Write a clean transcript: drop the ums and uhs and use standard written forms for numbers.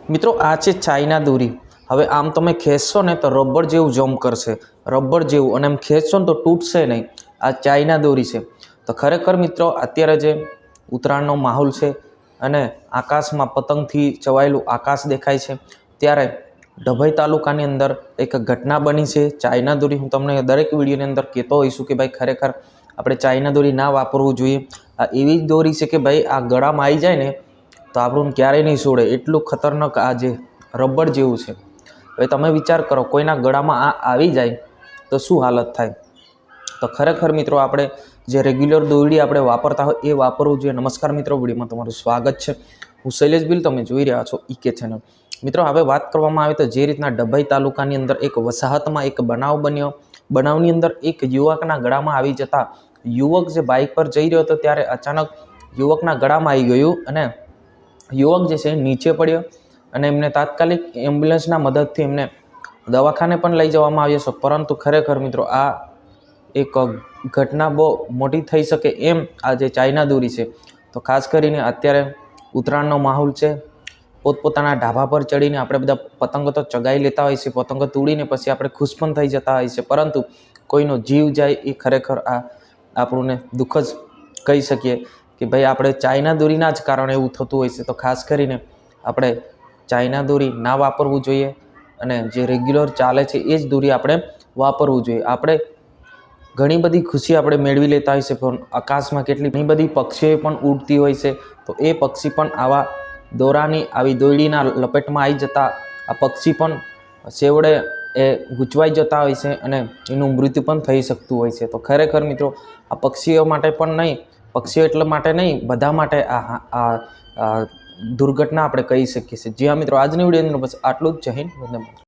મિત્રો આ છે ચાઇના દોરી। હવે આમ તમે ખેંચશો ને તો રબર જેવું જમ્પ કરશે, રબર જેવું, અને એમ ખેંચશો ને તો તૂટશે નહીં। આ ચાઇના દોરી છે। તો ખરેખર મિત્રો અત્યારે જે ઉત્તરાયણનો માહોલ છે અને આકાશમાં પતંગથી ચવાયેલું આકાશ દેખાય છે, ત્યારે ડભોઈ તાલુકાની અંદર એક ઘટના બની છે ચાઇના દોરી। હું તમને દરેક વિડીયોની અંદર કહેતો હોઈશું કે ભાઈ ખરેખર આપણે ચાઇના દોરી ના વાપરવું જોઈએ। આ એવી જ દોરી છે કે ભાઈ આ ગળામાં આવી જાય ને તો આપણું ક્યારેય નહીં છોડે, એટલું ખતરનાક આ જે રબર જેવું છે। હવે તમે વિચાર કરો કોઈના ગળામાં આ આવી જાય તો શું હાલત થાય। તો ખરેખર મિત્રો આપણે જે રેગ્યુલર દોરડી આપણે વાપરતા હોય એ વાપરવું જોઈએ। નમસ્કાર મિત્રો, વિડીયોમાં તમારું સ્વાગત છે। હું શૈલેષ ભીલ, તમે જોઈ રહ્યા છો ઈકે ચેનલ। મિત્રો હવે વાત કરવામાં આવે તો જે રીતના ડભોઈ તાલુકાની અંદર એક વસાહતમાં એક બનાવ બન્યો। બનાવની અંદર એક યુવકના ગળામાં આવી જતા યુવક જે બાઇક પર જઈ રહ્યો હતો ત્યારે અચાનક યુવકના ગળામાં આવી ગયું અને યુવક જે છે નીચે પડ્યો અને એમને તાત્કાલિક એમ્બ્યુલન્સના મદદથી એમને દવાખાને પણ લઈ જવામાં આવ્યો છે। પરંતુ ખરેખર મિત્રો આ એક ઘટના બહુ મોટી થઈ શકે એમ આ જે ચાઇના દોરી છે। તો ખાસ કરીને અત્યારે ઉત્તરાયણનો માહોલ છે, પોતપોતાના ઢાબા પર ચડીને આપણે બધા પતંગો તો ચગાવી લેતા હોય છે, પતંગો તોડીને પછી આપણે ખુશ પણ થઈ જતા હોય છે, પરંતુ કોઈનો જીવ જાય એ ખરેખર આ આપણને દુઃખ જ કહી શકીએ કે ભાઈ આપણે ચાઇના દોરીના જ કારણે એવું થતું હોય છે। તો ખાસ કરીને આપણે ચાઇના દોરી ના વાપરવું જોઈએ અને જે રેગ્યુલર ચાલે છે એ જ દોરી આપણે વાપરવું જોઈએ। આપણે ઘણી બધી ખુશી આપણે મેળવી લેતા હોય છે, પણ આકાશમાં ઘણી બધી પક્ષીઓ પણ ઉડતી હોય છે, તો એ પક્ષી પણ આવા દોરાની આવી દોરડીના લપેટમાં આવી જતા આ પક્ષી પણ છેવડે એ ગૂંચવાઈ જતા હોય છે અને એનું મૃત્યુ પણ થઈ શકતું હોય છે। તો ખરેખર મિત્રો આ પક્ષીઓ માટે પણ નહીં, પક્ષીઓ એટલા માટે નહીં, બધા માટે આ દુર્ઘટના આપણે કહી શકીએ છીએ। જી હા મિત્રો, આજની વિડીયોની બસ આટલું જ। જય હિન્દ, વંદે માતરમ।